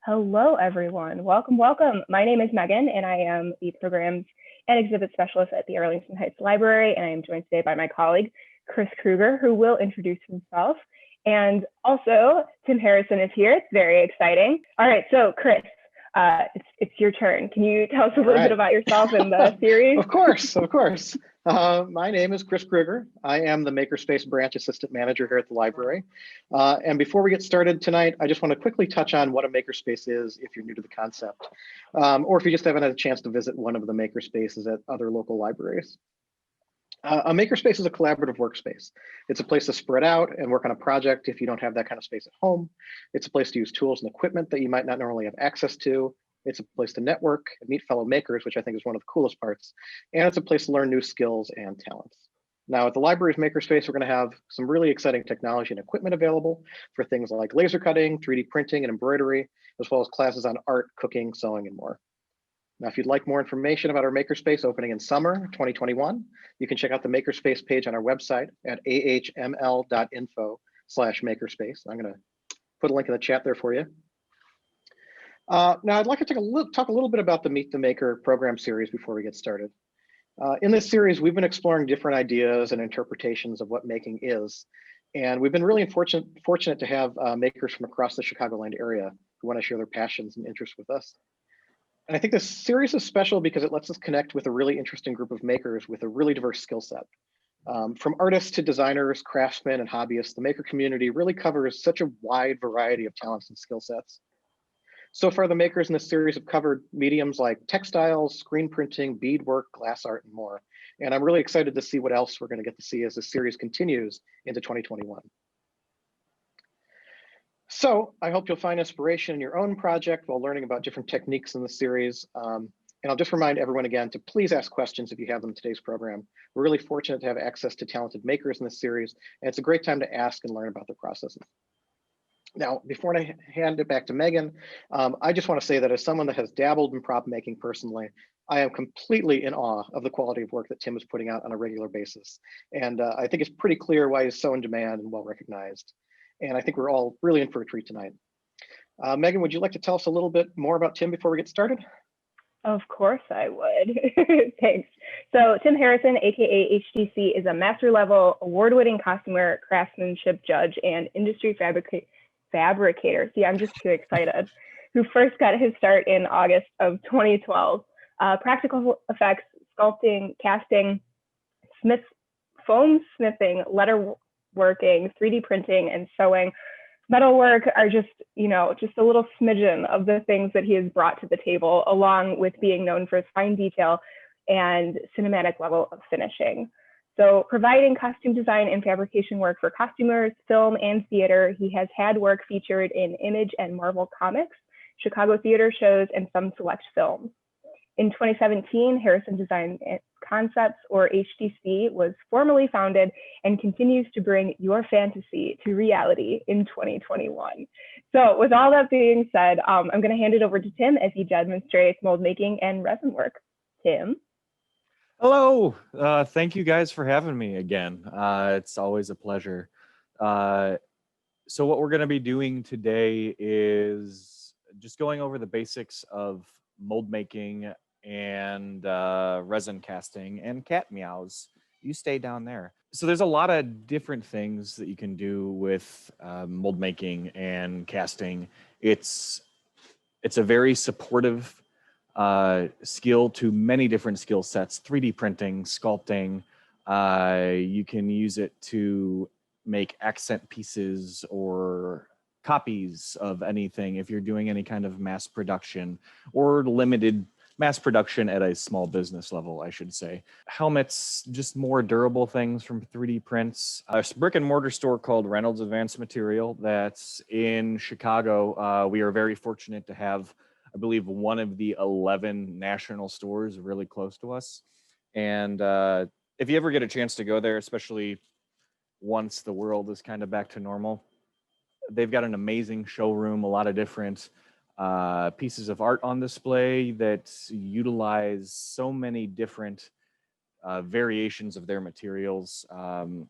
Hello, everyone. Welcome, welcome. My name is Megan, and I am the Programs and Exhibit Specialist at the Arlington Heights Library, and I am joined today by my colleague, Chris Kruger, who will introduce himself. And also, Tim Harrison is here. It's very exciting. All right, so Chris, it's your turn. Can you tell us a little bit about yourself and the series? Of course. My name is Chris Kruger. I am the Makerspace Branch Assistant Manager here at the library. And before we get started tonight, I just want to quickly touch on what a makerspace is if you're new to the concept, or if you just haven't had a chance to visit one of the makerspaces at other local libraries. A makerspace is a collaborative workspace. It's a place to spread out and work on a project if you don't have that kind of space at home. It's a place to use tools and equipment that you might not normally have access to. It's a place to network and meet fellow makers, which I think is one of the coolest parts. And it's a place to learn new skills and talents. Now at the library's makerspace, we're going to have some really exciting technology and equipment available for things like laser cutting, 3D printing, and embroidery, as well as classes on art, cooking, sewing, and more. Now, if you'd like more information about our makerspace opening in summer 2021, you can check out the makerspace page on our website at ahml.info/makerspace. I'm going to put a link in the chat there for you. Now, I'd like to talk a little bit about the Meet the Maker program series before we get started. In this series, we've been exploring different ideas and interpretations of what making is. And we've been really fortunate to have makers from across the Chicagoland area who want to share their passions and interests with us. And I think this series is special because it lets us connect with a really interesting group of makers with a really diverse skill set. From artists to designers, craftsmen, and hobbyists, the maker community really covers such a wide variety of talents and skill sets. So far, the makers in this series have covered mediums like textiles, screen printing, beadwork, glass art, and more. And I'm really excited to see what else we're going to get to see as the series continues into 2021. So I hope you'll find inspiration in your own project while learning about different techniques in the series. And I'll just remind everyone again to please ask questions if you have them in today's program. We're really fortunate to have access to talented makers in this series, and it's a great time to ask and learn about their processes. Now, before I hand it back to Megan, I just want to say that as someone that has dabbled in prop making personally, I am completely in awe of the quality of work that Tim is putting out on a regular basis. And I think it's pretty clear why he's so in demand and well recognized. And I think we're all really in for a treat tonight. Megan, would you like to tell us a little bit more about Tim before we get started? Of course I would. Thanks. So Tim Harrison, aka HTC, is a master level award-winning costumer, craftsmanship judge, and industry fabricator. See, I'm just too excited. Who first got his start in August of 2012. Practical effects, sculpting, casting, foam smithing, letter working, 3D printing, and sewing, metalwork are just a little smidgen of the things that he has brought to the table, along with being known for his fine detail and cinematic level of finishing. So providing costume design and fabrication work for costumers, film, and theater, he has had work featured in Image and Marvel Comics, Chicago theater shows, and some select films. In 2017, Harrison Design Concepts, or HDC, was formally founded and continues to bring your fantasy to reality in 2021. So with all that being said, I'm going to hand it over to Tim as he demonstrates mold making and resin work. Tim? Hello. Thank you guys for having me again. It's always a pleasure. So what we're going to be doing today is just going over the basics of mold making and resin casting and cat meows. You stay down there. So there's a lot of different things that you can do with mold making and casting. It's a very supportive skill to many different skill sets. 3D printing, sculpting. You can use it to make accent pieces or copies of anything if you're doing any kind of mass production or limited mass production at a small business level, I should say. Helmets, just more durable things from 3D prints. A brick and mortar store called Reynolds Advanced Material that's in Chicago. We are very fortunate to have, I believe, one of the 11 national stores really close to us. And if you ever get a chance to go there, especially once the world is kind of back to normal, they've got an amazing showroom, a lot of different pieces of art on display that utilize so many different variations of their materials.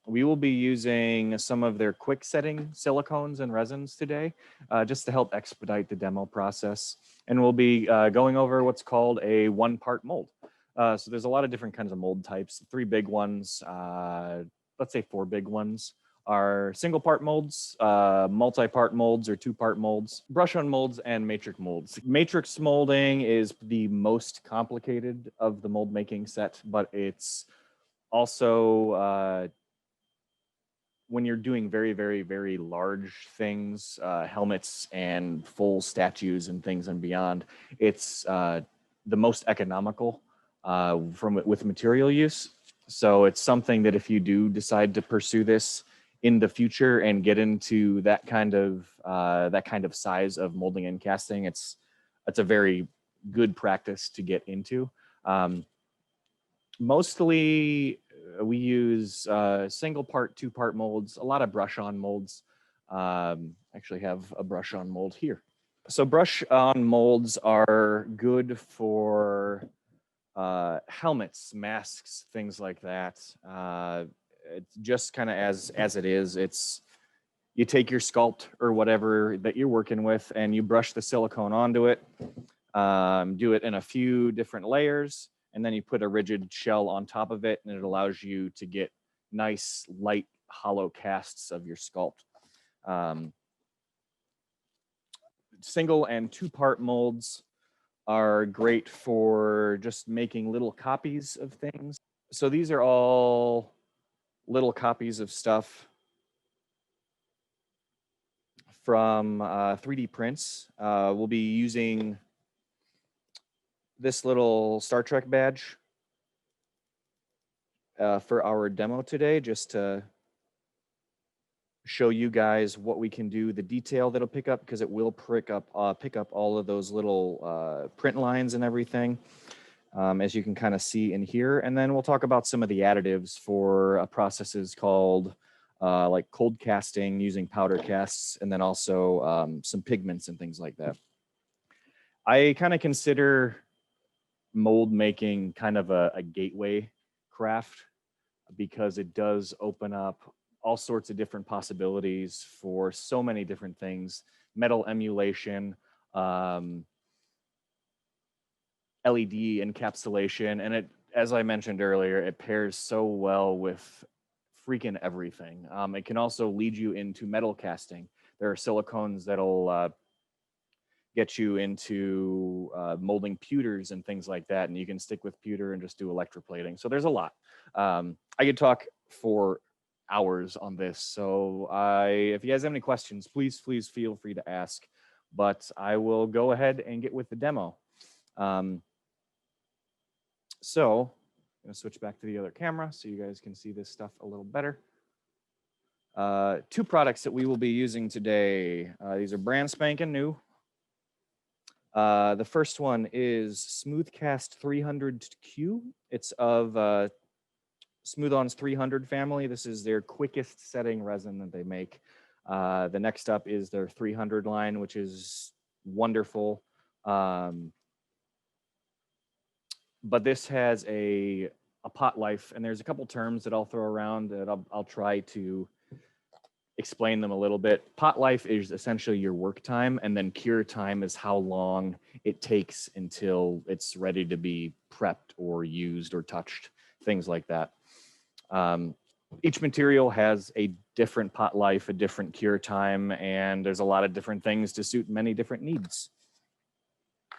We will be using some of their quick setting silicones and resins today, just to help expedite the demo process. And we'll be going over what's called a one-part mold. So there's a lot of different kinds of mold types. 3 big ones, let's say 4 big ones, are single part molds, multi-part molds or 2-part molds, brush on molds, and matrix molds. Matrix molding is the most complicated of the mold making set, but it's also when you're doing very, very, very large things, helmets and full statues and things and beyond, it's the most economical with material use. So it's something that if you do decide to pursue this in the future and get into that kind of size of molding and casting, it's a very good practice to get into. Mostly we use single part, 2-part molds, a lot of brush on molds. Actually have a brush on mold here. So brush on molds are good for helmets, masks, things like that. It's just kind of as it is. It's, you take your sculpt or whatever that you're working with and you brush the silicone onto it, do it in a few different layers, and then you put a rigid shell on top of it, and it allows you to get nice, light, hollow casts of your sculpt. Single and 2-part molds are great for just making little copies of things. So these are all little copies of stuff from 3D prints. We'll be using this little Star Trek badge for our demo today, just to show you guys what we can do, the detail that'll pick up, because it will pick up all of those little print lines and everything, as you can kind of see in here. And then we'll talk about some of the additives for processes called like cold casting using powder casts, and then also some pigments and things like that. I kind of consider mold making kind of a gateway craft, because it does open up all sorts of different possibilities for so many different things: metal emulation, LED encapsulation, and it, as I mentioned earlier, it pairs so well with freaking everything. It can also lead you into metal casting. There are silicones that'll get you into molding pewters and things like that, and you can stick with pewter and just do electroplating. So there's a lot. I could talk for hours on this, so if you guys have any questions, please feel free to ask, but I will go ahead and get with the demo. So I'm gonna switch back to the other camera so you guys can see this stuff a little better. 2 products that we will be using today. These are brand spanking new. The first one is Smoothcast 300Q. It's of Smooth-On's 300 family. This is their quickest setting resin that they make. The next up is their 300 line, which is wonderful. But this has a pot life, and there's a couple terms that I'll throw around that I'll try to explain them a little bit. Pot life is essentially your work time, and then cure time is how long it takes until it's ready to be prepped or used or touched, things like that. Each material has a different pot life, a different cure time, and there's a lot of different things to suit many different needs.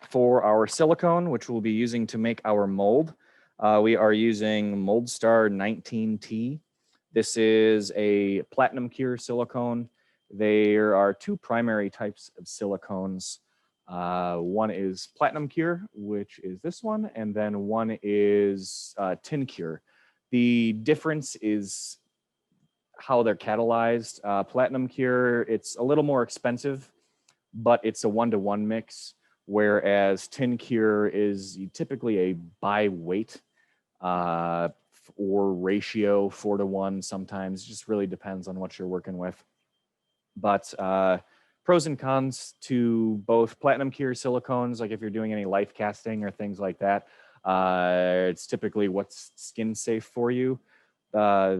For our silicone, which we'll be using to make our mold, we are using MoldStar 19T. This is a platinum cure silicone. There are 2 primary types of silicones. One is platinum cure, which is this one, and then one is tin cure. The difference is how they're catalyzed. Platinum cure, it's a little more expensive, but it's a 1-to-1 mix, whereas tin cure is typically a by weight or ratio, 4-to-1 sometimes. It just really depends on what you're working with. But pros and cons to both platinum cure silicones, like if you're doing any life casting or things like that. It's typically what's skin safe for you. A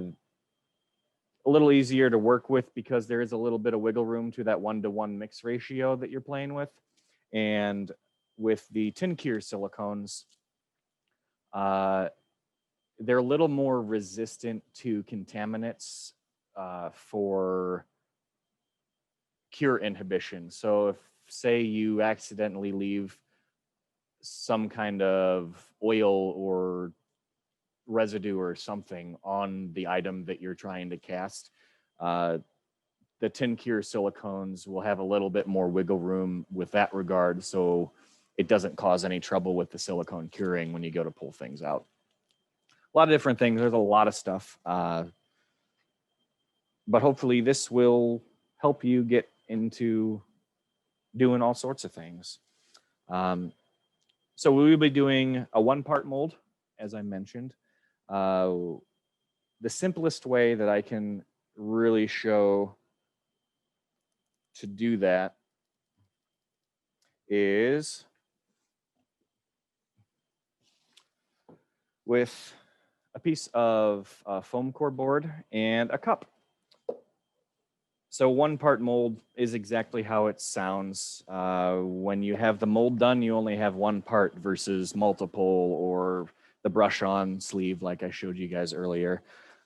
little easier to work with because there is a little bit of wiggle room to that 1-to-1 mix ratio that you're playing with. And with the tin cure silicones, they're a little more resistant to contaminants for cure inhibition. So if, say, you accidentally leave some kind of oil or residue or something on the item that you're trying to cast, the tin cure silicones will have a little bit more wiggle room with that regard, so it doesn't cause any trouble with the silicone curing when you go to pull things out. A lot of different things. There's a lot of stuff, but hopefully this will help you get into doing all sorts of things. So we will be doing a 1-part mold, as I mentioned. The simplest way that I can really show to do that is with a piece of foam core board and a cup. So 1-part mold is exactly how it sounds. When you have the mold done, you only have 1 part versus multiple, or the brush-on sleeve like I showed you guys earlier.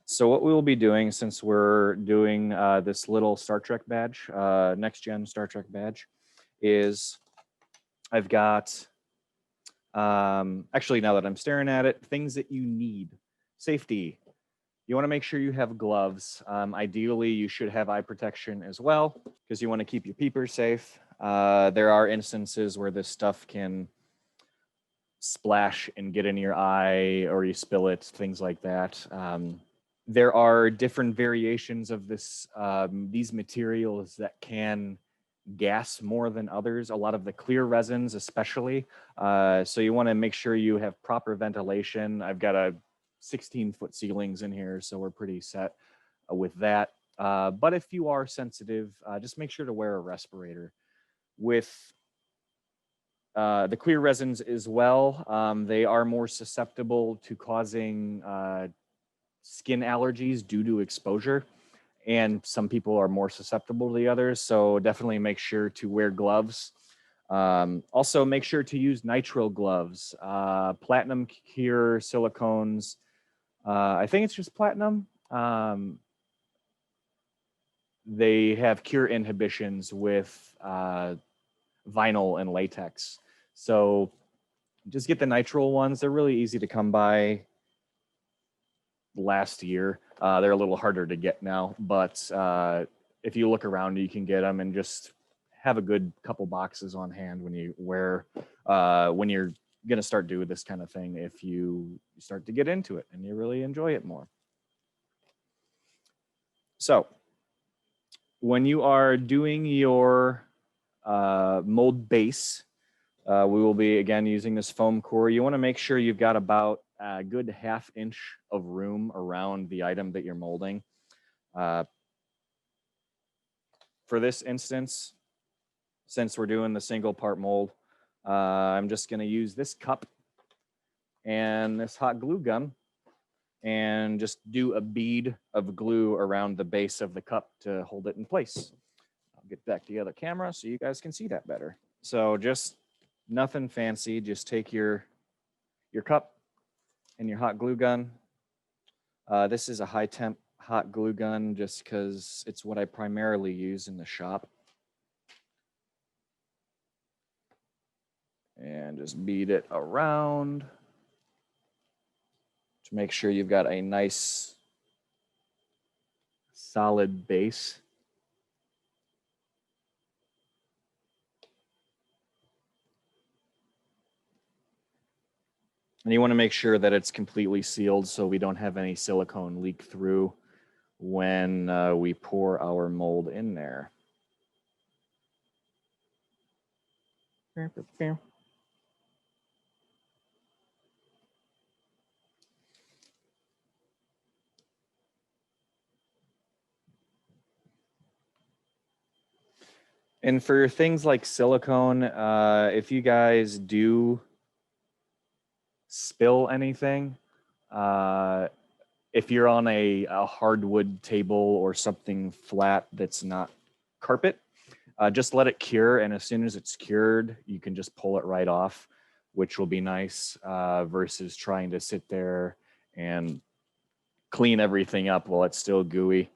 So what we will be doing, since we're doing this little Star Trek badge, next-gen Star Trek badge, is I've got, actually now that I'm staring at it, things that you need. Safety. You want to make sure you have gloves. Ideally, you should have eye protection as well, because you want to keep your peepers safe. There are instances where this stuff can splash and get in your eye, or you spill it, things like that. There are different variations of this, these materials that can gas more than others, a lot of the clear resins especially. So you want to make sure you have proper ventilation. I've got a 16-foot ceilings in here, so we're pretty set with that. But if you are sensitive, just make sure to wear a respirator. With the clear resins as well, they are more susceptible to causing skin allergies due to exposure, and some people are more susceptible to the others, so definitely make sure to wear gloves. Also, make sure to use nitrile gloves. Platinum cure silicones, I think it's just platinum. They have cure inhibitions with vinyl and latex. So just get the nitrile ones. They're really easy to come by. Last year, they're a little harder to get now, but if you look around, you can get them, and just have a good couple boxes on hand when you when you're going to start doing this kind of thing, if you start to get into it and you really enjoy it more. So when you are doing your mold base, we will be, again, using this foam core. You want to make sure you've got about a good ½ inch of room around the item that you're molding. For this instance, since we're doing the 1-part mold, I'm just going to use this cup and this hot glue gun and just do a bead of glue around the base of the cup to hold it in place. I'll get back to the other camera so you guys can see that better. So just nothing fancy. Just take your cup and your hot glue gun. This is a high temp hot glue gun just because it's what I primarily use in the shop. And just bead it around to make sure you've got a nice solid base. And you want to make sure that it's completely sealed so we don't have any silicone leak through when we pour our mold in there. And for things like silicone, if you guys do spill anything. If you're on a hardwood table or something flat that's not carpet, just let it cure. And as soon as it's cured, you can just pull it right off, which will be nice versus trying to sit there and clean everything up while it's still gooey.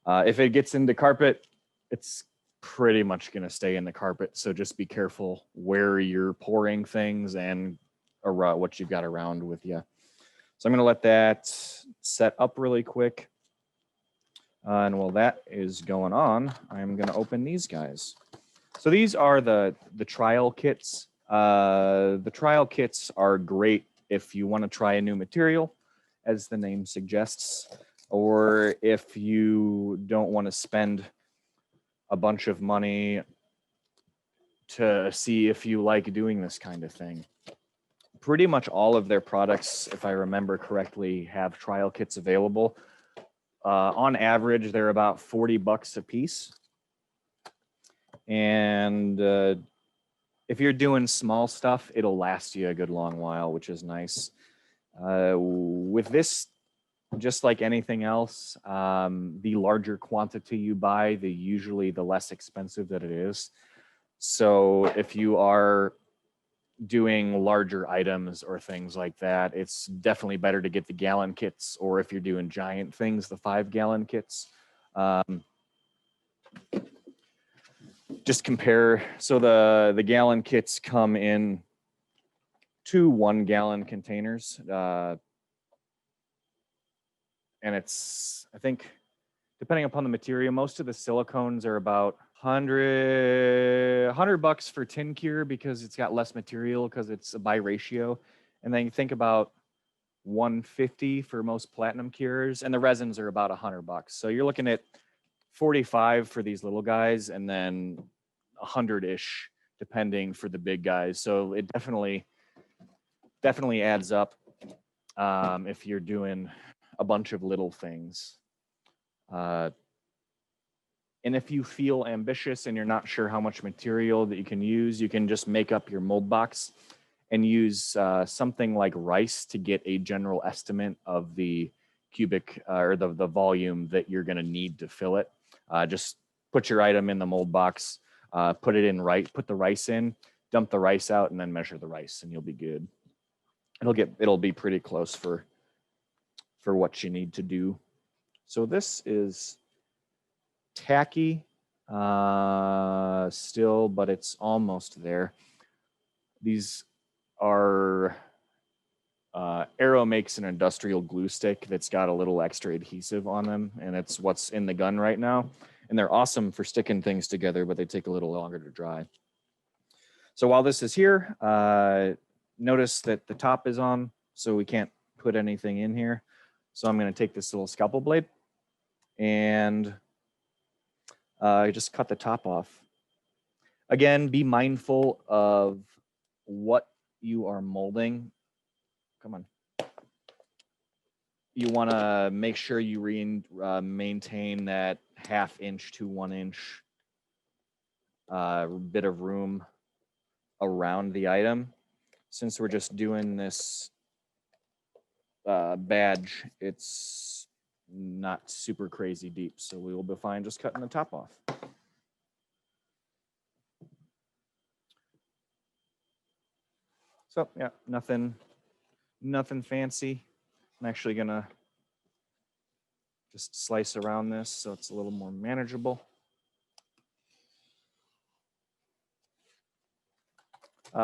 If it gets into carpet, it's pretty much going to stay in the carpet. So just be careful where you're pouring things and what you've got around with you. So I'm going to let that set up really quick. And while that is going on, I'm going to open these guys. So these are the trial kits. The trial kits are great if you want to try a new material, as the name suggests, or if you don't want to spend a bunch of money to see if you like doing this kind of thing. Pretty much all of their products, if I remember correctly, have trial kits available. On average, they're about $40 a piece. And if you're doing small stuff, it'll last you a good long while, which is nice. With this, just like anything else, the larger quantity you buy, usually the less expensive that it is. So if you are doing larger items or things like that, it's definitely better to get the gallon kits, or if you're doing giant things, the 5-gallon kits. Just compare. So the gallon kits come in 2 1-gallon containers. And it's, I think, depending upon the material, most of the silicones are about $100 for tin cure because it's got less material because it's a by ratio. And then you think about $150 for most platinum cures, and the resins are about $100. So you're looking at $45 for these little guys, and then $100-ish depending for the big guys. So it definitely adds up if you're doing a bunch of little things. And if you feel ambitious and you're not sure how much material that you can use, you can just make up your mold box and use something like rice to get a general estimate of the cubic or the volume that you're going to need to fill it. Just put your item in the mold box, put the rice in, dump the rice out, and then measure the rice, and you'll be good. It'll be pretty close for what you need to do. So this is tacky still, but it's almost there. These are Arrow makes an industrial glue stick that's got a little extra adhesive on them, and it's what's in the gun right now. And they're awesome for sticking things together, but they take a little longer to dry. So while this is here, notice that the top is on, so we can't put anything in here. So I'm going to take this little scalpel blade and just cut the top off. Again, be mindful of what you are molding. Come on. You want to make sure you maintain that 1/2 inch to 1 inch bit of room around the item. Since we're just doing this badge, it's not super crazy deep, so we will be fine just cutting the top off. So yeah, nothing fancy. I'm actually gonna just slice around this so it's a little more manageable.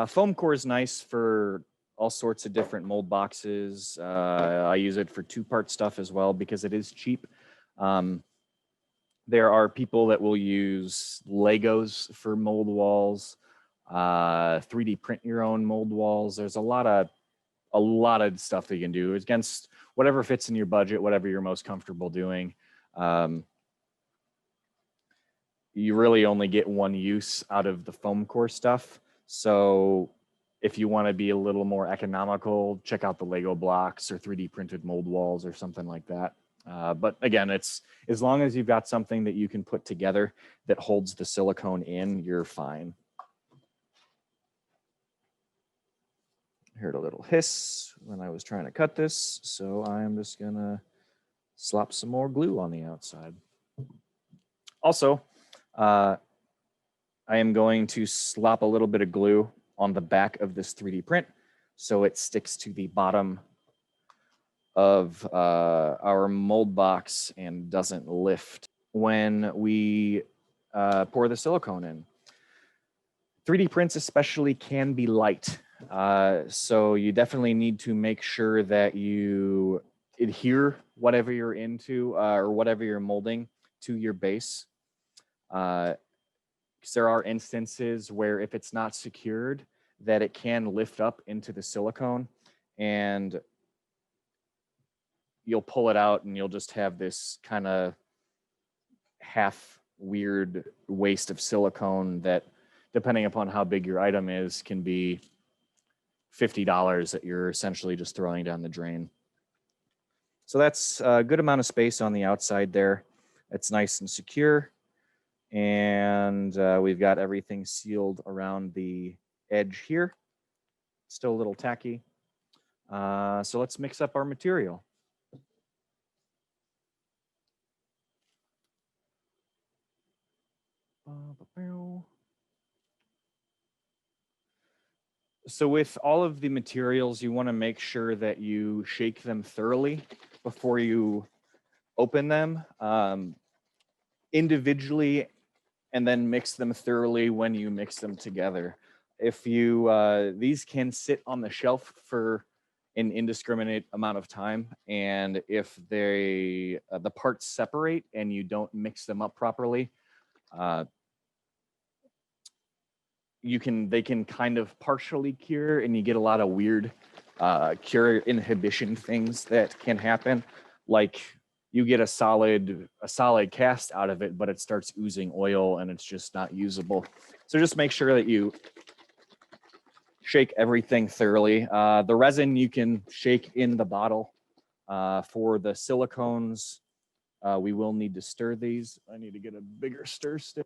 Foam core is nice for all sorts of different mold boxes. I use it for 2-part stuff as well because it is cheap. There are people that will use Legos for mold walls, 3D print your own mold walls. There's a lot of stuff that you can do against whatever fits in your budget, whatever you're most comfortable doing. You really only get one use out of the foam core stuff. So if you want to be a little more economical, check out the Lego blocks or 3D printed mold walls or something like that. But again, it's as long as you've got something that you can put together that holds the silicone in, you're fine. Heard a little hiss when I was trying to cut this, so I'm just gonna slop some more glue on the outside. Also, I am going to slop a little bit of glue on the back of this 3D print so it sticks to the bottom of our mold box and doesn't lift when we pour the silicone in. 3D prints especially can be light, so you definitely need to make sure that you adhere whatever you're into or whatever you're molding to your base. Because there are instances where if it's not secured, that it can lift up into the silicone and you'll pull it out and you'll just have this kind of half weird waste of silicone that, depending upon how big your item is, can be $50 that you're essentially just throwing down the drain. So that's a good amount of space on the outside there. It's nice and secure. And we've got everything sealed around the edge here. Still a little tacky. So let's mix up our material. So with all of the materials, you want to make sure that you shake them thoroughly before you open them individually, and then mix them thoroughly when you mix them together. If you, these can sit on the shelf for an indiscriminate amount of time, and if they, the parts separate and you don't mix them up properly, they can kind of partially cure, and you get a lot of weird cure inhibition things that can happen. Like you get a solid cast out of it, but it starts oozing oil and it's just not usable. So just make sure that you shake everything thoroughly. The resin you can shake in the bottle. For the silicones, we will need to stir these. I need to get a bigger stir stick.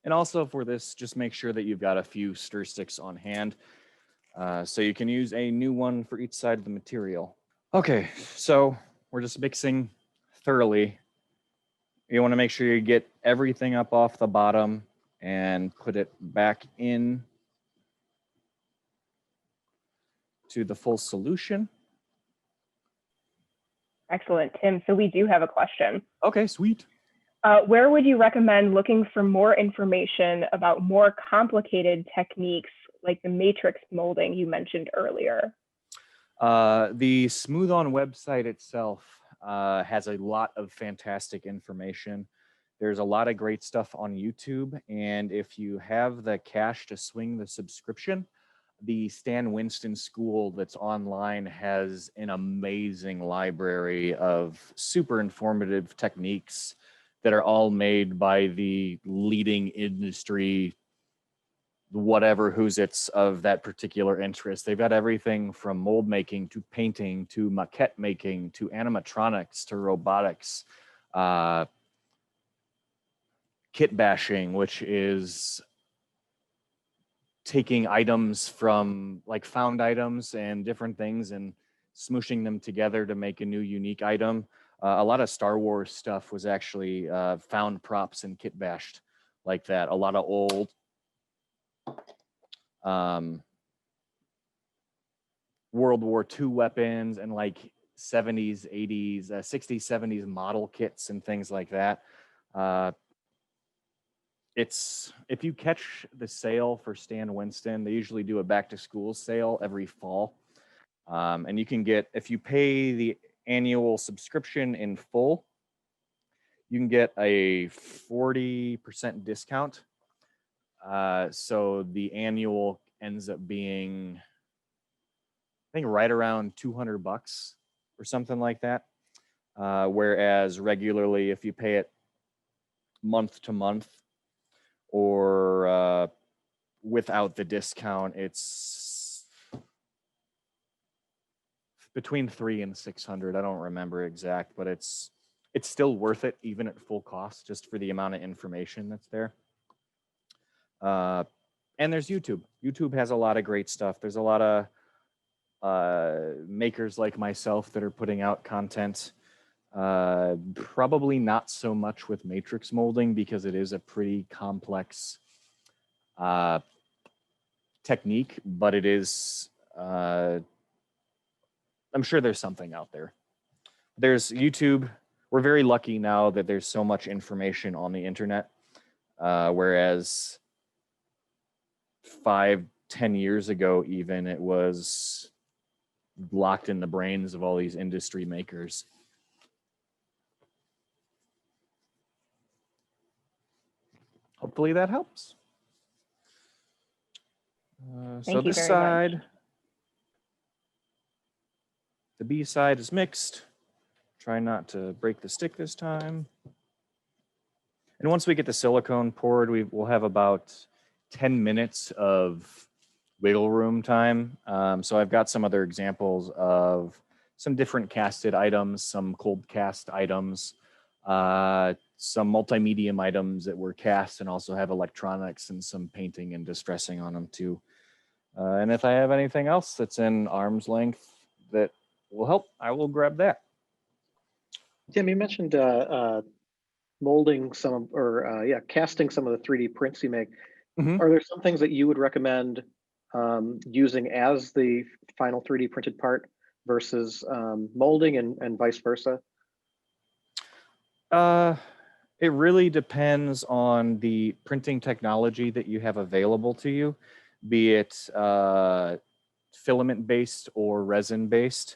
And also for this, just make sure that you've got a few stir sticks on hand. So you can use a new one for each side of the material. Okay, so we're just mixing thoroughly. You want to make sure you get everything up off the bottom and put it back in to the full solution. Excellent, Tim. So we do have a question. Okay, sweet. Where would you recommend looking for more information about more complicated techniques like the matrix molding you mentioned earlier? The Smooth-On website itself has a lot of fantastic information. There's a lot of great stuff on YouTube, and if you have the cash to swing the subscription, the Stan Winston School that's online has an amazing library of super informative techniques that are all made by the leading industry, whatever who's it's of that particular interest. They've got everything from mold making to painting to maquette making to animatronics to robotics, kit bashing, which is taking items from like found items and different things and smooshing them together to make a new unique item. A lot of Star Wars stuff was actually found props and kit bashed like that. A lot of old World War II weapons and like 70s, 80s, 60s, 70s model kits and things like that. It's, if you catch the sale for Stan Winston, they usually do a back to school sale every fall. And you can get, if you pay the annual subscription in full, you can get a 40% discount. So the annual ends up being, I think, right around $200 or something like that. Whereas regularly, if you pay it month to month or without the discount, it's between 300 and 600. I don't remember exact, but it's still worth it even at full cost, just for the amount of information that's there. And there's YouTube. YouTube has a lot of great stuff. There's a lot of makers like myself that are putting out content. Probably not so much with matrix molding because it is a pretty complex technique, but it is, I'm sure there's something out there. There's YouTube. We're very lucky now that there's so much information on the internet, whereas 5-10 years ago, even, it was locked in the brains of all these industry makers. Hopefully that helps. So this side, the B side is mixed. Try not to break the stick this time. And once we get the silicone poured, we'll have about 10 minutes of wiggle room time. So I've got some other examples of some different casted items, some cold cast items, some multi-medium items that were cast and also have electronics and some painting and distressing on them too. And if I have anything else that's in arm's length that will help, I will grab that. Tim, you mentioned molding some, or casting some of the 3D prints you make. Mm-hmm. Are there some things that you would recommend using as the final 3D printed part versus molding and vice versa? It really depends on the printing technology that you have available to you, be it filament based or resin based.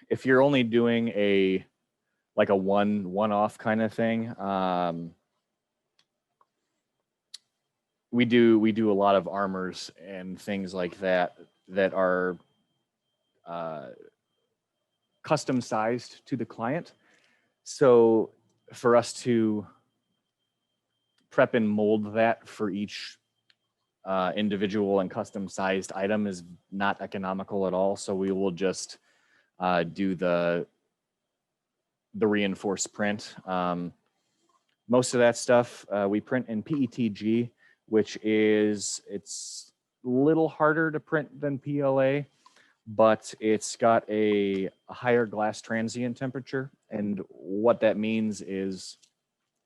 If you're only doing a one-off kind of thing, we do a lot of armors and things like that are custom sized to the client. So for us to prep and mold that for each individual and custom sized item is not economical at all. So we will just do the reinforced print. Most of that stuff we print in PETG, which it's a little harder to print than PLA, but it's got a higher glass transient temperature. And what that means is,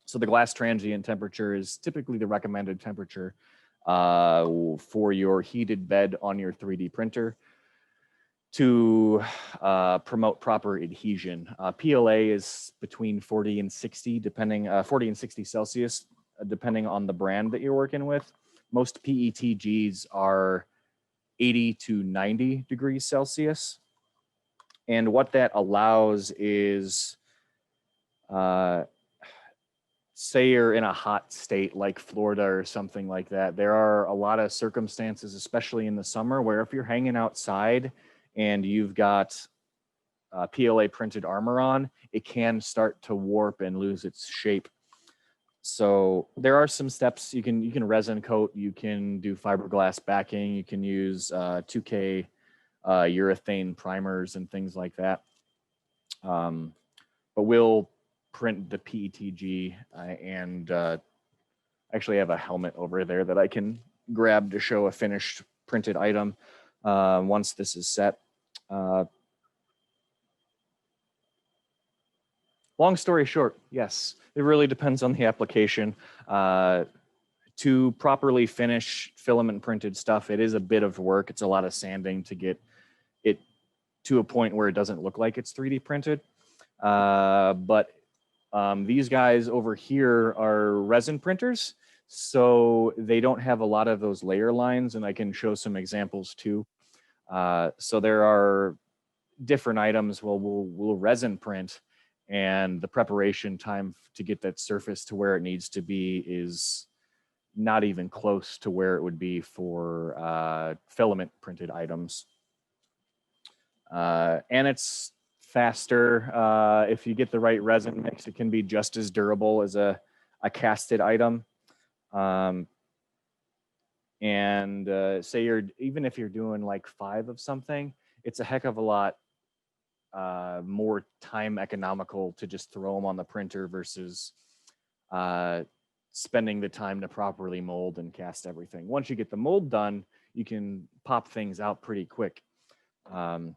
so the glass transient temperature is typically the recommended temperature for your heated bed on your 3D printer to promote proper adhesion. PLA is between 40 and 60, 40 and 60 Celsius, depending on the brand that you're working with. Most PETGs are 80 to 90 degrees Celsius. And what that allows is, say you're in a hot state like Florida or something like that. There are a lot of circumstances, especially in the summer, where if you're hanging outside and you've got PLA printed armor on, it can start to warp and lose its shape. So there are some steps. You can resin coat, you can do fiberglass backing, you can use 2K urethane primers and things like that. But we'll print the PETG and actually have a helmet over there that I can grab to show a finished printed item once this is set. Long story short, yes, it really depends on the application. To properly finish filament printed stuff, it is a bit of work. It's a lot of sanding to get it to a point where it doesn't look like it's 3D printed. But these guys over here are resin printers, so they don't have a lot of those layer lines, and I can show some examples too. So there are different items. Well, we'll resin print, and the preparation time to get that surface to where it needs to be is not even close to where it would be for filament printed items. And it's faster. If you get the right resin mix, it can be just as durable as a casted item. And say even if you're doing like 5 of something, it's a heck of a lot more time economical to just throw them on the printer versus spending the time to properly mold and cast everything. Once you get the mold done, you can pop things out pretty quick. But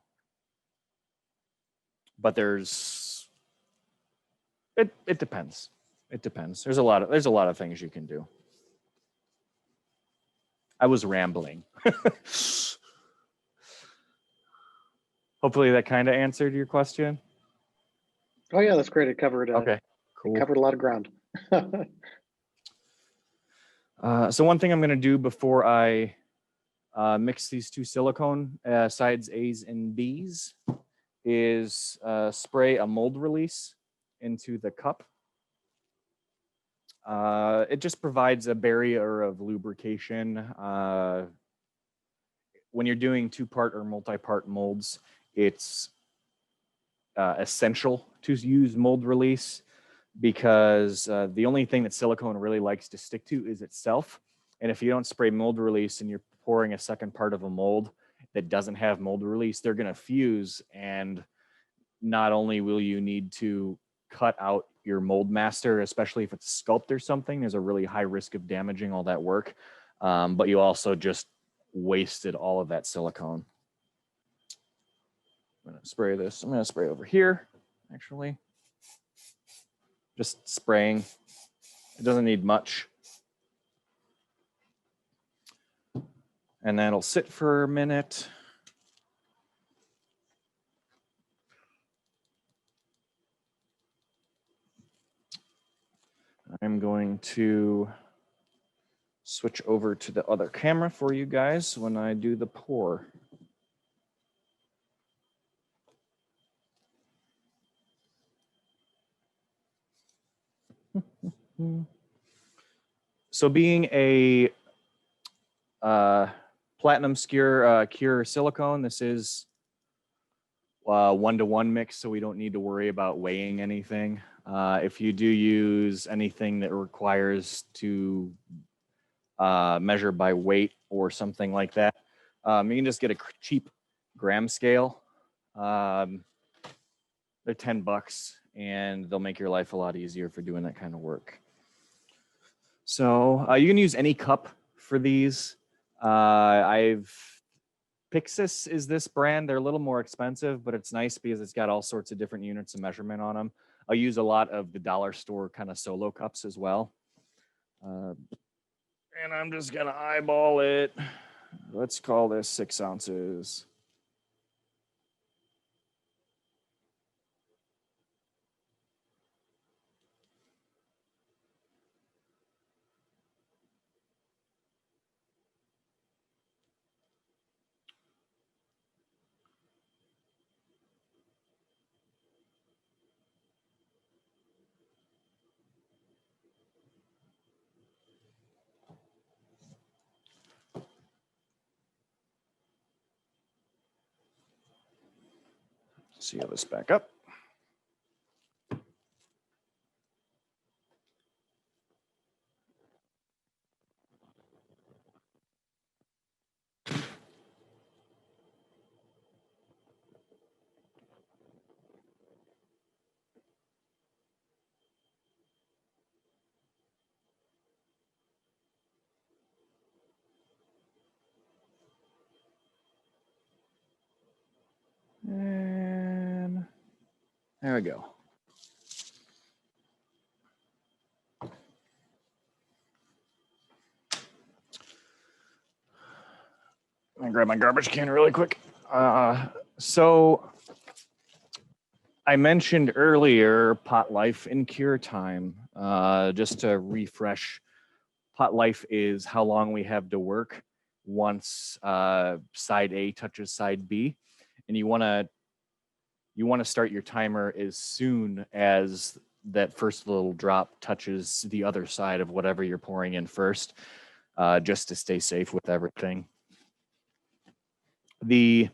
it depends. It depends. There's a lot of things you can do. I was rambling. Hopefully that kind of answered your question. Oh yeah, that's great. It covered. Okay, cool. It covered a lot of ground. So one thing I'm going to do before I mix these two silicone sides A's and B's is spray a mold release into the cup. It just provides a barrier of lubrication. When you're doing two-part or multi-part molds, it's essential to use mold release because the only thing that silicone really likes to stick to is itself. And if you don't spray mold release and you're pouring a second part of a mold that doesn't have mold release, they're going to fuse. And not only will you need to cut out your mold master, especially if it's sculpted or something, there's a really high risk of damaging all that work. But you also just wasted all of that silicone. I'm going to spray this. I'm going to spray over here, actually. Just spraying. It doesn't need much. And that'll sit for a minute. I'm going to switch over to the other camera for you guys when I do the pour. So being a platinum cure silicone, this is 1-to-1 mix, so we don't need to worry about weighing anything. If you do use anything that requires to measure by weight or something like that, you can just get a cheap gram scale. They're $10 and they'll make your life a lot easier for doing that kind of work. So you can use any cup for these. Pixis is this brand. They're a little more expensive, but it's nice because it's got all sorts of different units of measurement on them. I use a lot of the dollar store kind of solo cups as well. And I'm just gonna eyeball it. Let's call this 6 ounces. Seal this back up. And there we go. Let me grab my garbage can really quick. So I mentioned earlier pot life and cure time. Just to refresh, pot life is how long we have to work once side A touches side B, and you want to start your timer as soon as that first little drop touches the other side of whatever you're pouring in first, just to stay safe with everything. The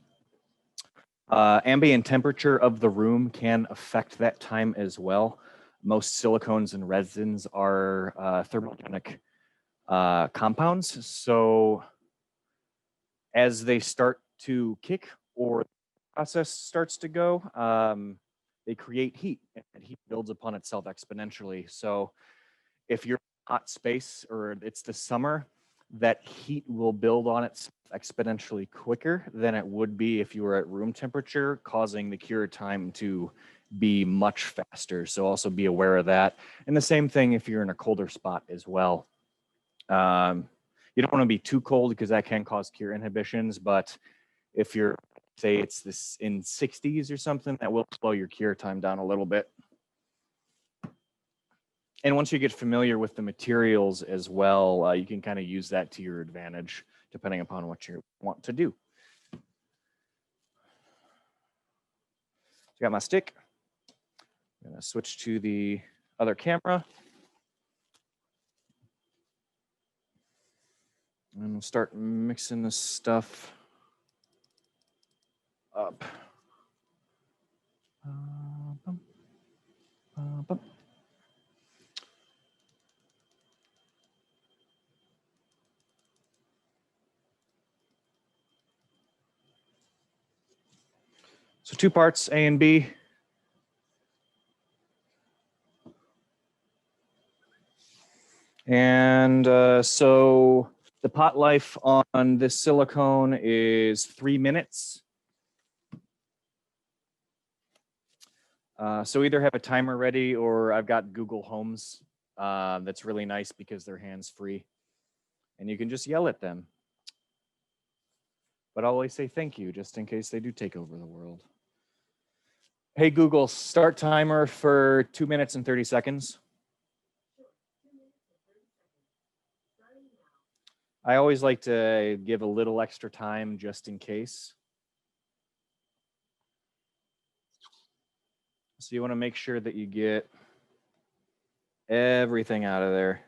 ambient temperature of the room can affect that time as well. Most silicones and resins are thermogenic compounds. So as they start to kick or process starts to go, they create heat, and heat builds upon itself exponentially. So if you're in a hot space or it's the summer, that heat will build on itself exponentially quicker than it would be if you were at room temperature, causing the cure time to be much faster. So also be aware of that. And the same thing if you're in a colder spot as well. You don't want to be too cold because that can cause cure inhibitions, but if you're, say it's this in 60s or something, that will slow your cure time down a little bit. And once you get familiar with the materials as well, you can kind of use that to your advantage, depending upon what you want to do. So I got my stick. I'm gonna switch to the other camera. And we'll start mixing this stuff up. So 2 parts, A and B. And so the pot life on this silicone is 3 minutes. So either have a timer ready, or I've got Google Homes. That's really nice because they're hands-free and you can just yell at them. But I'll always say thank you just in case they do take over the world. Hey, Google, start timer for 2 minutes and 30 seconds. I always like to give a little extra time just in case. So you want to make sure that you get everything out of there.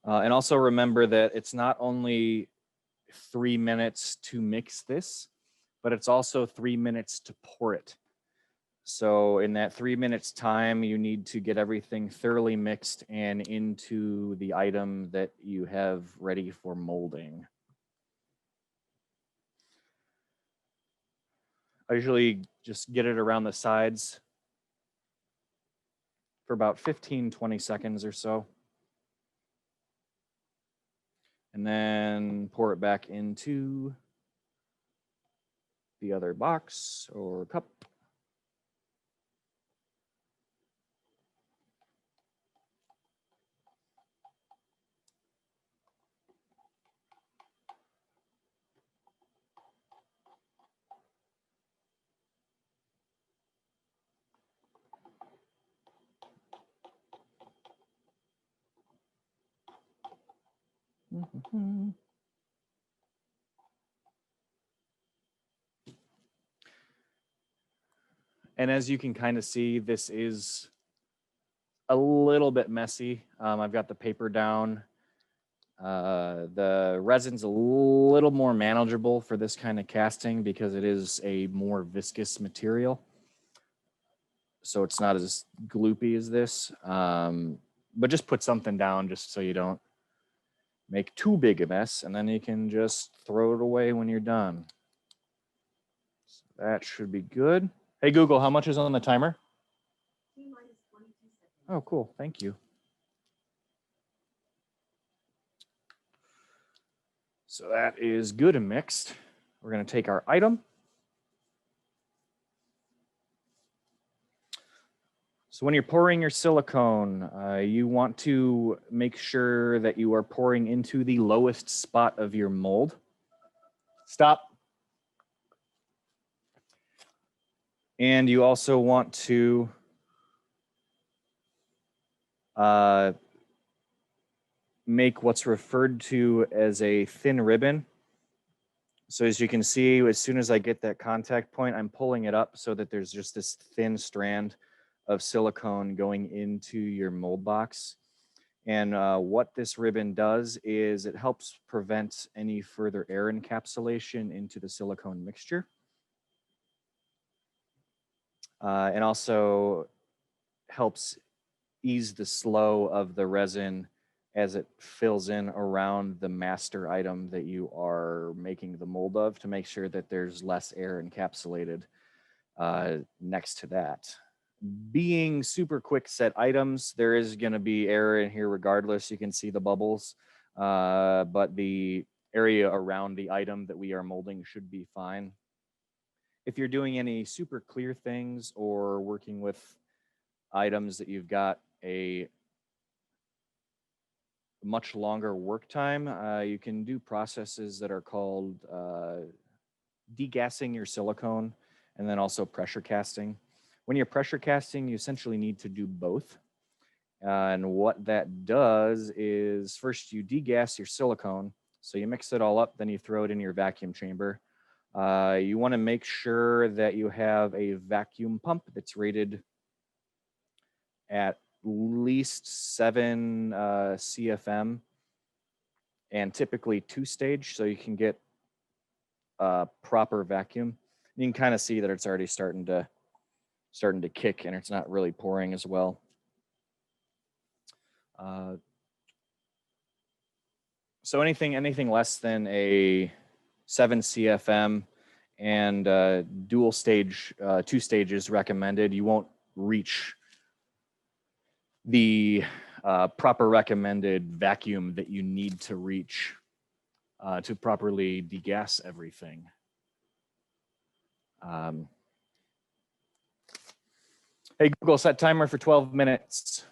And also remember that it's not only 3 minutes to mix this, but it's also 3 minutes to pour it. So in that 3 minutes time, you need to get everything thoroughly mixed and into the item that you have ready for molding. I usually just get it around the sides for about 15-20 seconds or so. And then pour it back into the other box or cup. Mm-hmm. And as you can kind of see, this is a little bit messy. I've got the paper down. The resin's a little more manageable for this kind of casting because it is a more viscous material. So it's not as gloopy as this. But just put something down just so you don't make too big a mess, and then you can just throw it away when you're done. So that should be good. Hey, Google, how much is on the timer? Oh, cool. Thank you. So that is good and mixed. We're going to take our item. So when you're pouring your silicone, you want to make sure that you are pouring into the lowest spot of your mold. Stop. And you also want to make what's referred to as a thin ribbon. So as you can see, as soon as I get that contact point, I'm pulling it up so that there's just this thin strand of silicone going into your mold box. And what this ribbon does is it helps prevent any further air encapsulation into the silicone mixture. and also helps ease the slow of the resin as it fills in around the master item that you are making the mold of, to make sure that there's less air encapsulated next to that. Being super quick set items, there is going to be air in here regardless. You can see the bubbles, but the area around the item that we are molding should be fine. If you're doing any super clear things or working with items that you've got a much longer work time, you can do processes that are called degassing your silicone and then also pressure casting. When you're pressure casting, you essentially need to do both. And what that does is, first you degas your silicone. So you mix it all up, then you throw it in your vacuum chamber. You want to make sure that you have a vacuum pump that's rated at least 7 CFM and typically 2-stage, so you can get proper vacuum. You can kind of see that it's already starting to kick, and it's not really pouring as well. So anything less than a 7 CFM and dual stage, 2 stages recommended. You won't reach the proper recommended vacuum that you need to reach to properly degas everything. Hey, Google, set timer for 12 minutes.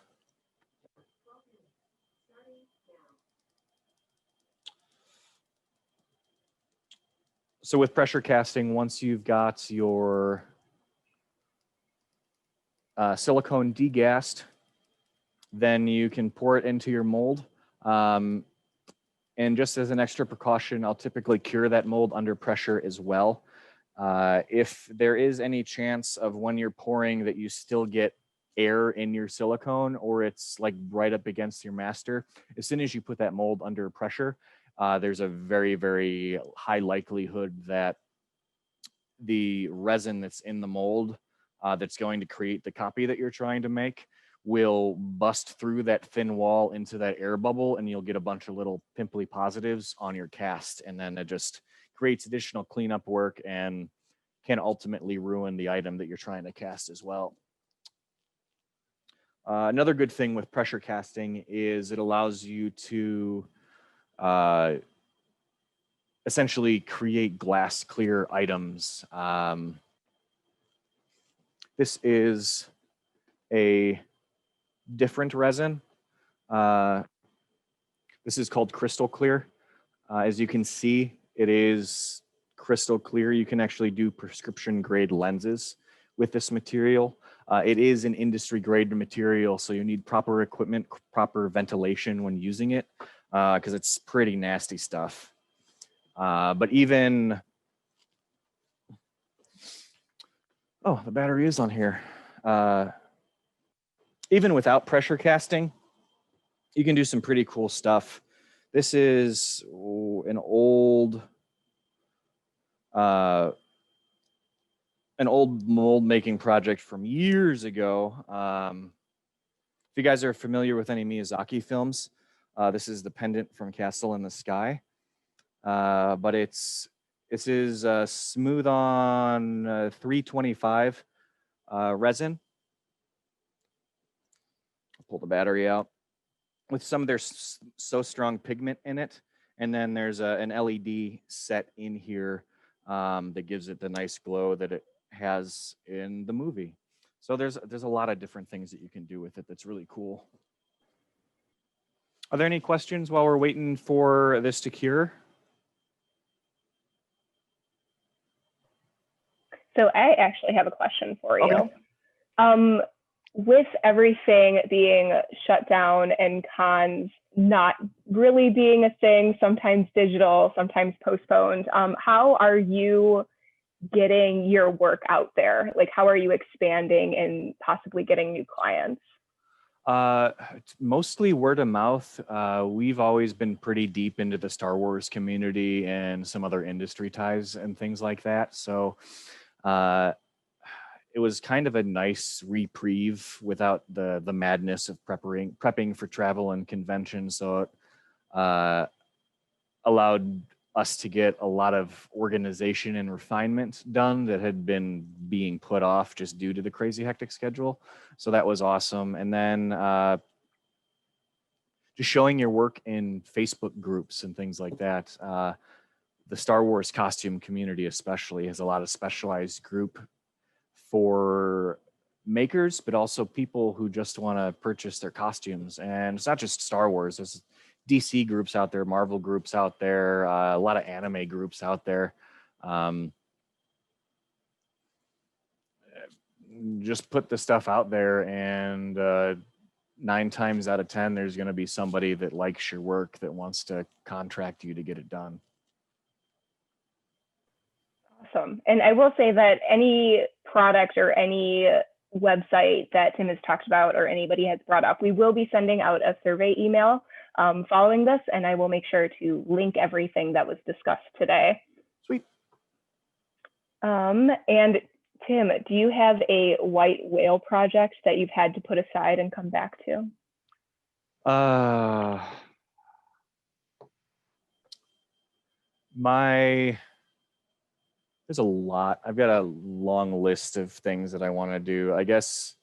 So with pressure casting, once you've got your silicone degassed, then you can pour it into your mold. And just as an extra precaution, I'll typically cure that mold under pressure as well. If there is any chance of when you're pouring that you still get air in your silicone, or it's like right up against your master, as soon as you put that mold under pressure, there's a very, very high likelihood that the resin that's in the mold that's going to create the copy that you're trying to make will bust through that thin wall into that air bubble, and you'll get a bunch of little pimply positives on your cast, and then it just creates additional cleanup work and can ultimately ruin the item that you're trying to cast as well. Another good thing with pressure casting is it allows you to essentially create glass clear items. This is a different resin. This is called crystal clear. As you can see, it is crystal clear. You can actually do prescription grade lenses with this material. It is an industry grade material, so you need proper equipment, proper ventilation when using it, because it's pretty nasty stuff. But even, oh, the battery is on here. Even without pressure casting, you can do some pretty cool stuff. This is an old mold making project from years ago. If you guys are familiar with any Miyazaki films, this is the pendant from Castle in the Sky. But this is Smooth-ON 325 resin. I'll pull the battery out with some of their So Strong pigment in it, and then there's an LED set in here that gives it the nice glow that it has in the movie. So there's a lot of different things that you can do with it that's really cool. Are there any questions while we're waiting for this to cure? So I actually have a question for you. Okay. With everything being shut down and cons not really being a thing, sometimes digital, sometimes postponed, how are you getting your work out there? Like, how are you expanding and possibly getting new clients? Mostly word of mouth. We've always been pretty deep into the Star Wars community and some other industry ties and things like that. So it was kind of a nice reprieve without the madness of prepping for travel and convention. So it allowed us to get a lot of organization and refinement done that had been being put off just due to the crazy hectic schedule. So that was awesome. And then just showing your work in Facebook groups and things like that. The Star Wars costume community especially has a lot of specialized group for makers, but also people who just want to purchase their costumes. And it's not just Star Wars. There's DC groups out there, Marvel groups out there, a lot of anime groups out there. Just put the stuff out there, and 9 times out of 10, there's going to be somebody that likes your work that wants to contract you to get it done. Awesome. And I will say that any product or any website that Tim has talked about or anybody has brought up, we will be sending out a survey email following this, and I will make sure to link everything that was discussed today. Sweet. And Tim, do you have a white whale project that you've had to put aside and come back to? There's a lot. I've got a long list of things that I want to do. I guess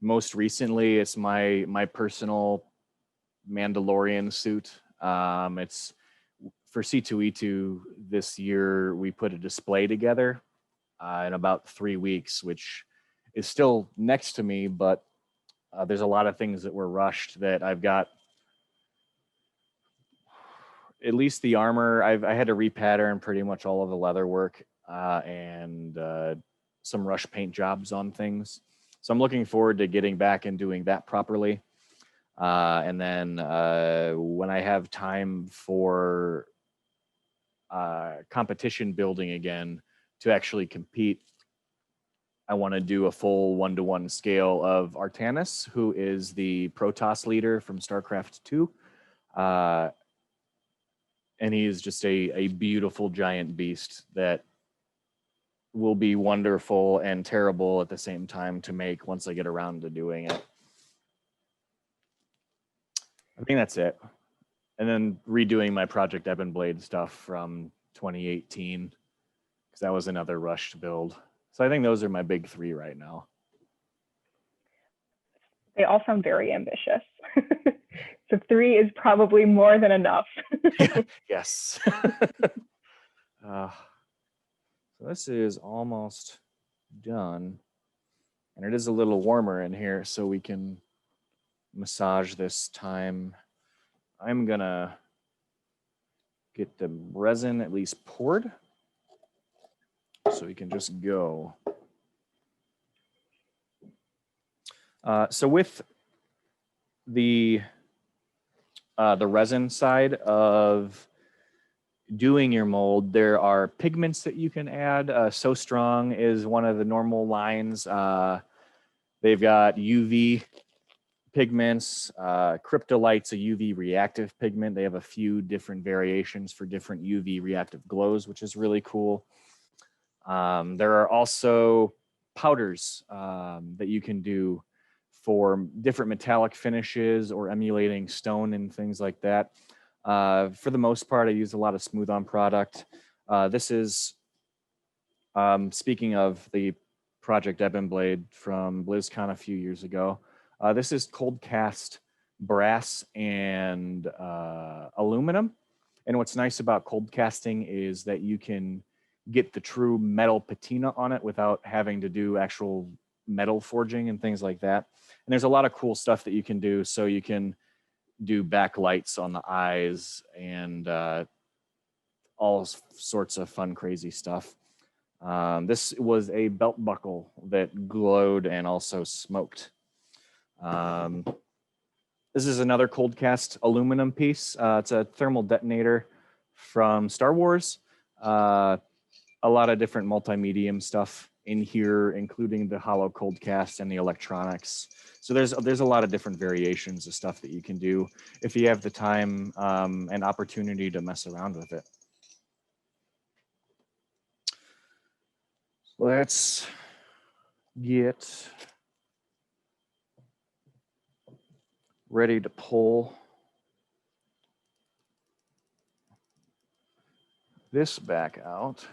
most recently it's my personal Mandalorian suit. It's for C2E2 this year. We put a display together in about 3 weeks, which is still next to me, but there's a lot of things that were rushed that I've got. At least the armor, I had to repattern pretty much all of the leather work and some rush paint jobs on things. So I'm looking forward to getting back and doing that properly. And then when I have time for competition building again to actually compete, I want to do a full 1-to-1 scale of Artanis, who is the Protoss leader from StarCraft 2. And he's just a beautiful giant beast that will be wonderful and terrible at the same time to make once I get around to doing it. I think that's it. And then redoing my Project Ebon Blade stuff from 2018, because that was another rushed build. So I think those are my big 3 right now. They all sound very ambitious. So 3 is probably more than enough. Yes. So this is almost done. And it is a little warmer in here, so we can massage this time. I'm gonna get the resin at least poured so we can just go. So with the resin side of doing your mold, there are pigments that you can add. So Strong is one of the normal lines. They've got UV pigments. Cryptolite's a UV reactive pigment. They have a few different variations for different UV reactive glows, which is really cool. There are also powders that you can do for different metallic finishes or emulating stone and things like that. For the most part, I use a lot of Smooth-On product. This is, speaking of the Project Ebon Blade from BlizzCon a few years ago, this is cold cast brass and aluminum. And what's nice about cold casting is that you can get the true metal patina on it without having to do actual metal forging and things like that. And there's a lot of cool stuff that you can do. So you can do backlights on the eyes and all sorts of fun, crazy stuff. This was a belt buckle that glowed and also smoked. This is another cold cast aluminum piece. It's a thermal detonator from Star Wars. A lot of different multi-medium stuff in here, including the hollow cold cast and the electronics. So there's a lot of different variations of stuff that you can do if you have the time and opportunity to mess around with it. So that's get ready to pull this back out.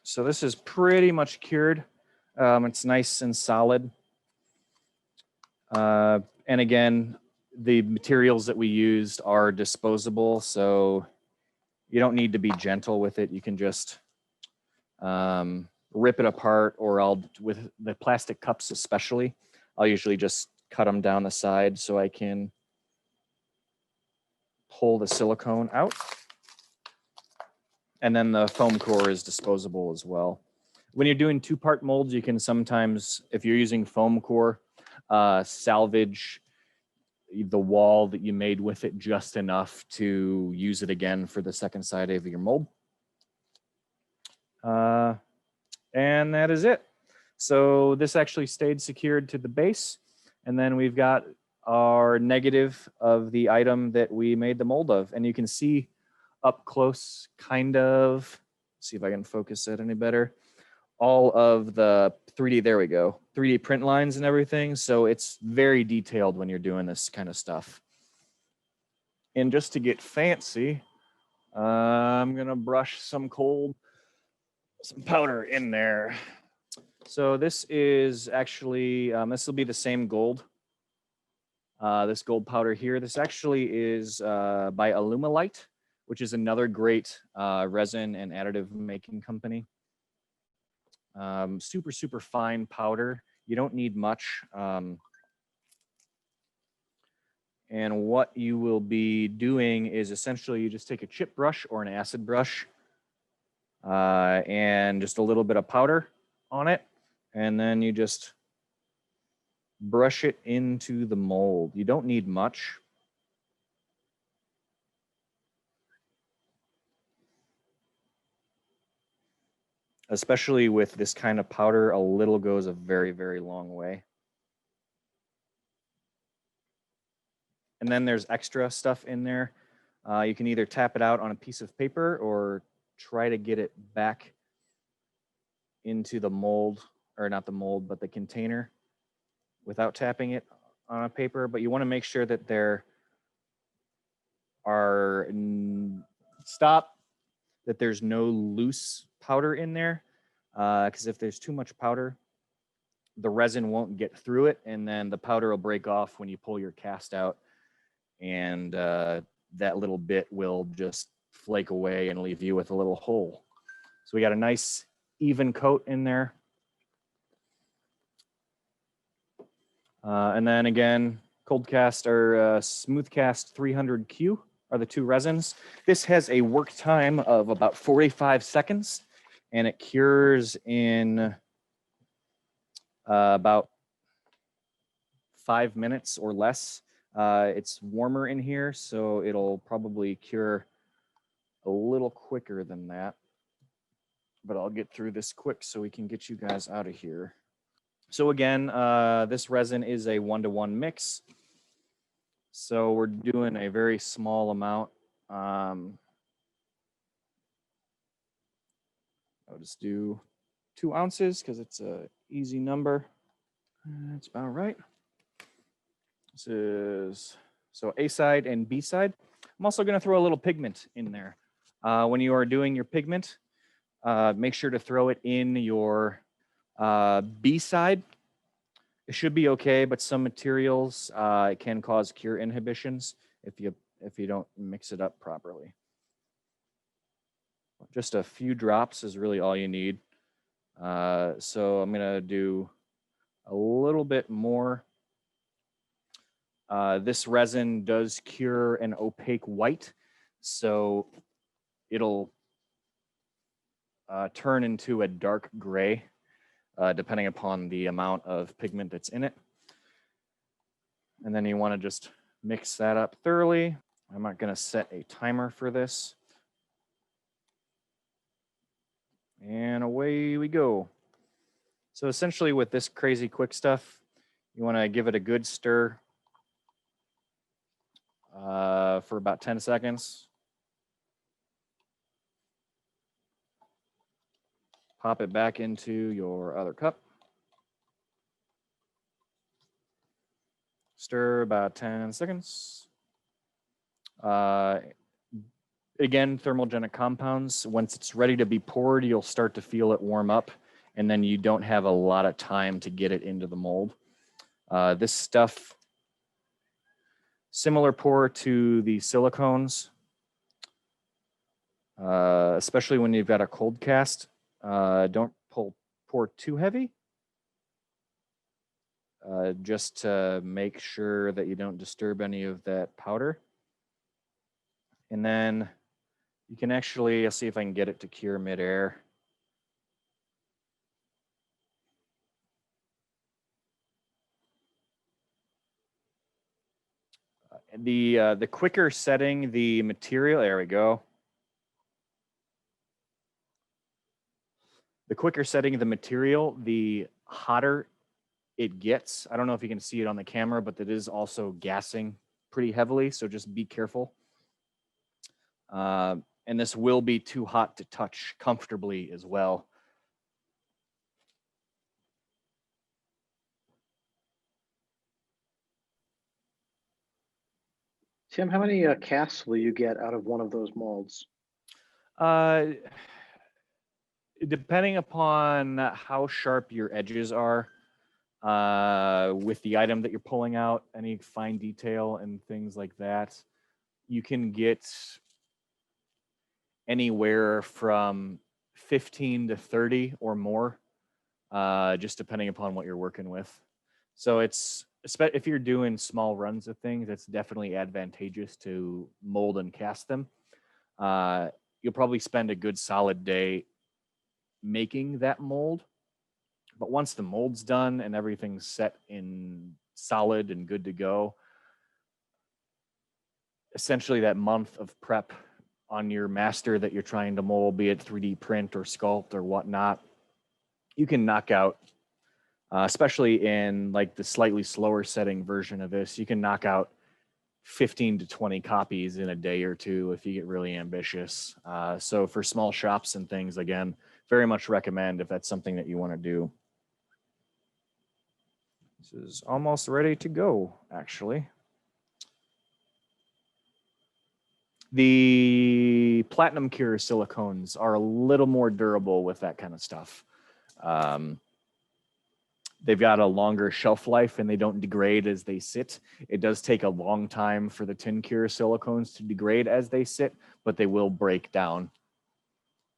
So this is pretty much cured. It's nice and solid. And again, the materials that we used are disposable, so you don't need to be gentle with it. You can just rip it apart, or with the plastic cups especially, I'll usually just cut them down the side so I can pull the silicone out. And then the foam core is disposable as well. When you're doing two-part molds, you can sometimes, if you're using foam core, salvage the wall that you made with it just enough to use it again for the second side of your mold. And that is it. So this actually stayed secured to the base. And then we've got our negative of the item that we made the mold of. And you can see up close, kind of, see if I can focus it any better, all of the 3D, there we go, 3D print lines and everything. So it's very detailed when you're doing this kind of stuff. And just to get fancy, I'm gonna brush some powder in there. So this is actually, this will be the same gold. This gold powder here, this actually is by Alumalite, which is another great resin and additive making company. Super, super fine powder. You don't need much. And what you will be doing is essentially you just take a chip brush or an acid brush and just a little bit of powder on it. And then you just brush it into the mold. You don't need much. Especially with this kind of powder, a little goes a very, very long way. And then there's extra stuff in there. You can either tap it out on a piece of paper or try to get it back into the mold, or not the mold, but the container without tapping it on a paper. But you want to make sure that there are, that there's no loose powder in there. Because if there's too much powder, the resin won't get through it, and then the powder will break off when you pull your cast out, and that little bit will just flake away and leave you with a little hole. So we got a nice even coat in there. And then again, cold cast or Smoothcast 300Q are the two resins. This has a work time of about 45 seconds, and it cures in about 5 minutes or less. It's warmer in here, so it'll probably cure a little quicker than that. But I'll get through this quick so we can get you guys out of here. So again, this resin is a 1-to-1 mix. So we're doing a very small amount. I'll just do 2 ounces because it's an easy number. That's about right. This is, so A side and B side. I'm also going to throw a little pigment in there. When you are doing your pigment, make sure to throw it in your B side. It should be okay, but some materials can cause cure inhibitions if you don't mix it up properly. Just a few drops is really all you need. So I'm going to do a little bit more. This resin does cure an opaque white, so it'll turn into a dark gray, depending upon the amount of pigment that's in it. And then you want to just mix that up thoroughly. I'm not going to set a timer for this. And away we go. So essentially with this crazy quick stuff, you want to give it a good stir for about 10 seconds. Pop it back into your other cup. Stir about 10 seconds. Again, thermogenic compounds, once it's ready to be poured, you'll start to feel it warm up, and then you don't have a lot of time to get it into the mold. This stuff, similar pour to the silicones, especially when you've got a cold cast. Don't pour too heavy, just to make sure that you don't disturb any of that powder. And then you can actually, I'll see if I can get it to cure midair. The quicker setting the material, there we go. The quicker setting of the material, the hotter it gets. I don't know if you can see it on the camera, but it is also gassing pretty heavily, so just be careful. And this will be too hot to touch comfortably as well. Tim, how many casts will you get out of one of those molds? Depending upon how sharp your edges are, with the item that you're pulling out, any fine detail and things like that, you can get anywhere from 15 to 30 or more, just depending upon what you're working with. So it's, if you're doing small runs of things, it's definitely advantageous to mold and cast them. You'll probably spend a good solid day making that mold, but once the mold's done and everything's set in solid and good to go, essentially that month of prep on your master that you're trying to mold, be it 3D print or sculpt or whatnot, you can knock out, especially in like the slightly slower setting version of this, you can knock out 15 to 20 copies in a day or two if you get really ambitious. So for small shops and things, again, very much recommend if that's something that you want to do. This is almost ready to go, actually. The platinum cure silicones are a little more durable with that kind of stuff. They've got a longer shelf life and they don't degrade as they sit. It does take a long time for the tin cure silicones to degrade as they sit, but they will break down.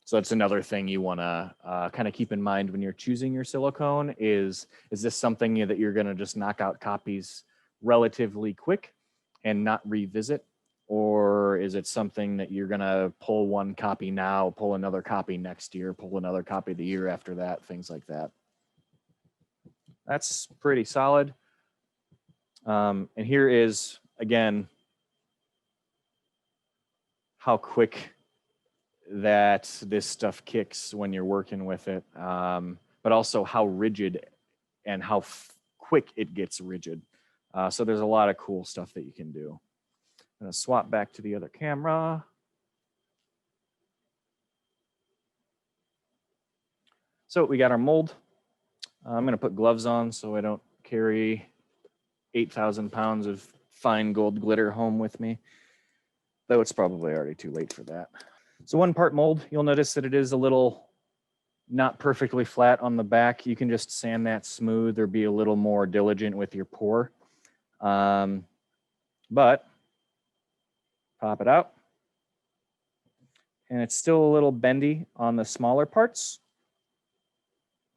So that's another thing you want to kind of keep in mind when you're choosing your silicone is this something that you're going to just knock out copies relatively quick and not revisit? Or is it something that you're going to pull one copy now, pull another copy next year, pull another copy the year after that, things like that? That's pretty solid. And here is, again, how quick that this stuff kicks when you're working with it, but also how rigid and how quick it gets rigid. So there's a lot of cool stuff that you can do. I'm going to swap back to the other camera. So we got our mold. I'm going to put gloves on so I don't carry 8,000 pounds of fine gold glitter home with me, though it's probably already too late for that. So 1 part mold, you'll notice that it is a little not perfectly flat on the back. You can just sand that smooth or be a little more diligent with your pour. But pop it out. And it's still a little bendy on the smaller parts.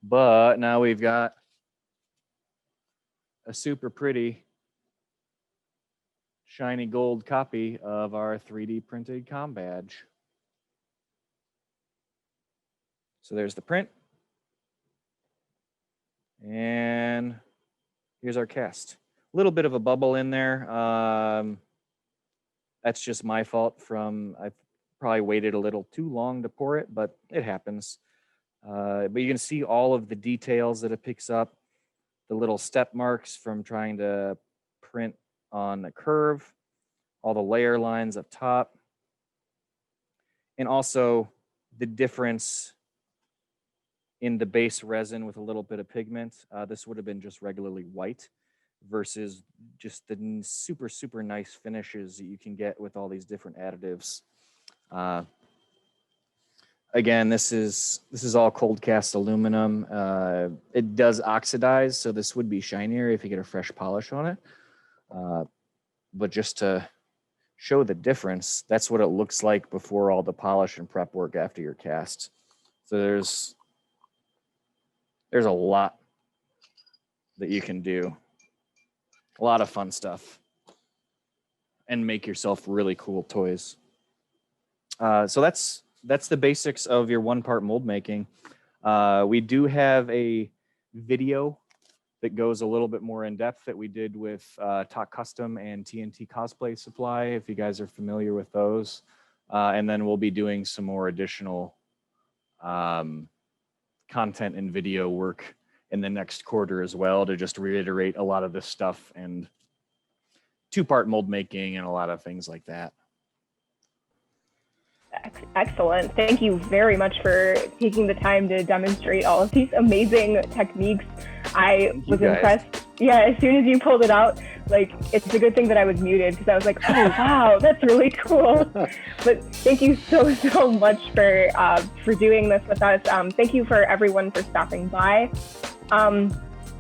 But now we've got a super pretty shiny gold copy of our 3D printed comm badge. So there's the print. And here's our cast. A little bit of a bubble in there. That's just my fault from, I probably waited a little too long to pour it, but it happens. But you can see all of the details that it picks up, the little step marks from trying to print on the curve, all the layer lines up top, and also the difference in the base resin with a little bit of pigment. This would have been just regularly white versus just the super, super nice finishes that you can get with all these different additives. Again, this is all cold cast aluminum. It does oxidize, so this would be shinier if you get a fresh polish on it. But just to show the difference, that's what it looks like before all the polish and prep work after your cast. So there's a lot that you can do. A lot of fun stuff. And make yourself really cool toys. So that's the basics of your one-part mold making. We do have a video that goes a little bit more in depth that we did with Talk Custom and TNT Cosplay Supply, if you guys are familiar with those. And then we'll be doing some more additional content and video work in the next quarter as well, to just reiterate a lot of this stuff and two-part mold making and a lot of things like that. Excellent. Thank you very much for taking the time to demonstrate all of these amazing techniques. I was impressed. Yeah, as soon as you pulled it out, like, it's a good thing that I was muted, because I was like, oh, wow, that's really cool. But thank you so much for doing this with us. Thank you for everyone for stopping by.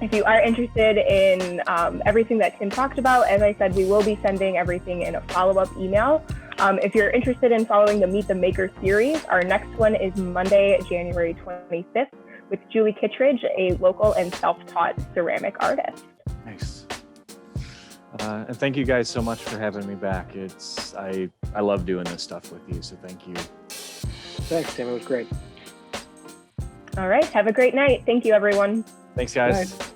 If you are interested in everything that Tim talked about, as I said, we will be sending everything in a follow-up email. If you're interested in following the Meet the Maker series, our next one is Monday, January 25th, with Julie Kittredge, a local and self-taught ceramic artist. Nice. And thank you guys so much for having me back. I love doing this stuff with you, so thank you. Thanks, Tim. It was great. All right. Have a great night. Thank you, everyone. Thanks, guys. Good night.